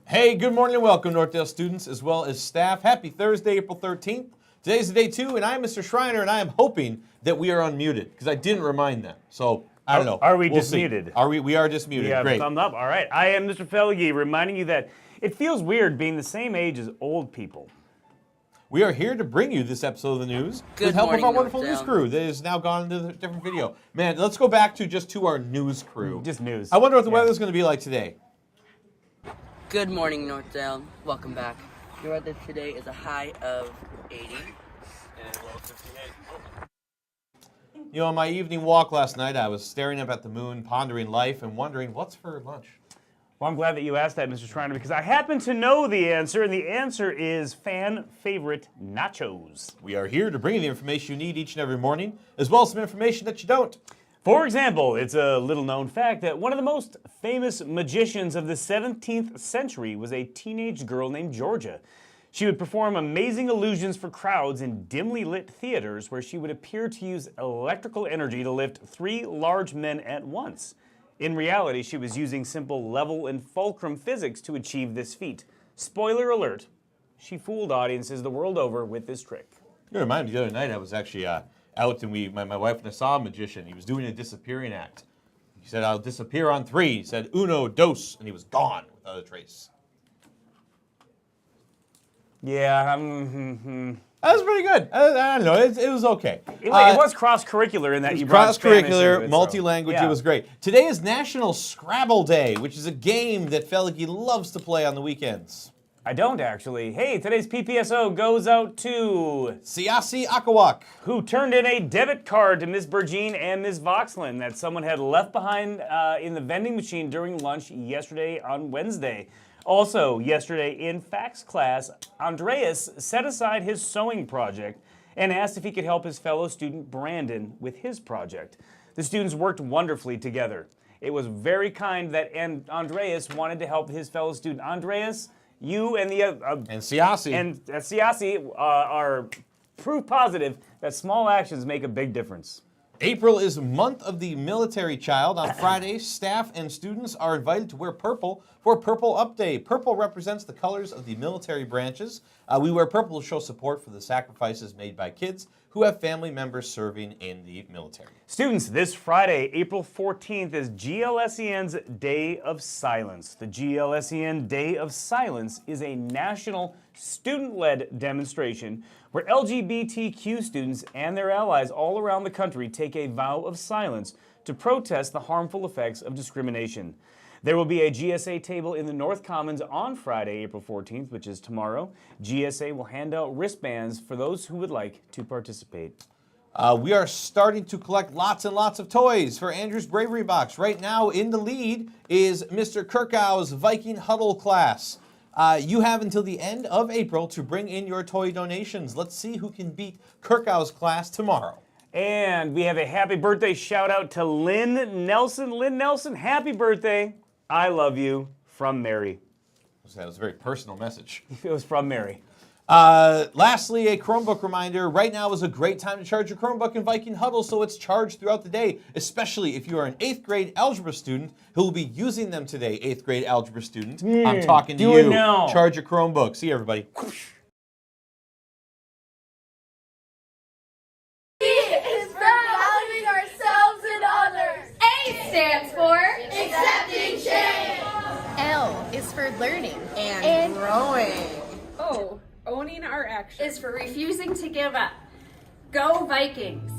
Hey, good morning and welcome, Northdale students as well as staff. Happy Thursday, April 13th. Today's the day 2, and I'm Mr. Schreiner, and I am hoping that we are unmuted because I didn't remind them. So, I don't know. Are we we'll just see. muted? We are just muted. Yeah, Great. thumb up. All right. I am Mr. Felge, reminding you that it feels weird being the same age as old people. We are here to bring you this episode of the news Good with help of morning, our wonderful Northdale. news crew that has now gone into a different video. Man, let's go back to our news crew. Just news. I wonder what the weather's going to be like today. Good morning, Northdale. Welcome back. Your weather today is a high of 80 and a low of 58. You know, on my evening walk last night, I was staring up at the moon, pondering life, and wondering what's for lunch. Well, I'm glad that you asked that, Mr. Schreiner, because I happen to know the answer, and the answer is fan favorite nachos. We are here to bring you the information you need each and every morning, as well as some information that you don't. For example, it's a little-known fact that one of the most famous magicians of the 17th century was a teenage girl named Georgia. She would perform amazing illusions for crowds in dimly lit theaters where she would appear to use electrical energy to lift 3 large men at once. In reality, she was using simple level and fulcrum physics to achieve this feat. Spoiler alert, she fooled audiences the world over with this trick. You remind me, the other night I was actually out, and my wife and I saw a magician. He was doing a disappearing act. He said, "I'll disappear on 3." He said, "Uno, dos," and he was gone without a trace. Yeah, That was pretty good. I don't know, it was okay. It was cross-curricular in that you brought Spanish into Cross-curricular, it, multi-language, yeah. It was great. Today is National Scrabble Day, which is a game that Felge loves to play on the weekends. I don't actually. Hey, today's PPSO goes out to Siasi Akawak. who turned in a debit card to Miss Bergine and Miss Voxlin that someone had left behind in the vending machine during lunch yesterday on Wednesday. Also, yesterday in FACS class, Andreas set aside his sewing project and asked if he could help his fellow student Brandon with his project. The students worked wonderfully together. It was very kind that Andreas wanted to help his fellow student. Andreas, you and the And Siasi. and Siasi are proof positive that small actions make a big difference. April is month of the military child. On Friday, staff and students are invited to wear purple for Purple Up Day. Purple represents the colors of the military branches. We wear purple to show support for the sacrifices made by kids who have family members serving in the military. Students, this Friday, April 14th, is GLSEN's Day of Silence. The GLSEN Day of Silence is a national student-led demonstration where LGBTQ students and their allies all around the country take a vow of silence to protest the harmful effects of discrimination. There will be a GSA table in the North Commons on Friday, April 14th, which is tomorrow. GSA will hand out wristbands for those who would like to participate. We are starting to collect lots and lots of toys for Andrew's Bravery Box. Right now, in the lead is Mr. Kirkow's Viking Huddle class. You have until the end of April to bring in your toy donations. Let's see who can beat Kirkow's class tomorrow. And we have a happy birthday shout out to Lynn Nelson. Lynn Nelson, happy birthday. I love you, from Mary. That was a very personal message. It was from Mary. Lastly, a Chromebook reminder. Right now is a great time to charge your Chromebook in Viking Huddle, so it's charged throughout the day, especially if you are an 8th grade algebra student who will be using them today. 8th grade algebra student, I'm talking to do you. it now. Charge your Chromebook. See you, everybody. Is for valuing ourselves and others. A stands for accepting change. L is for learning And growing. O, owning our actions. Is for refusing to give up. Go Vikings.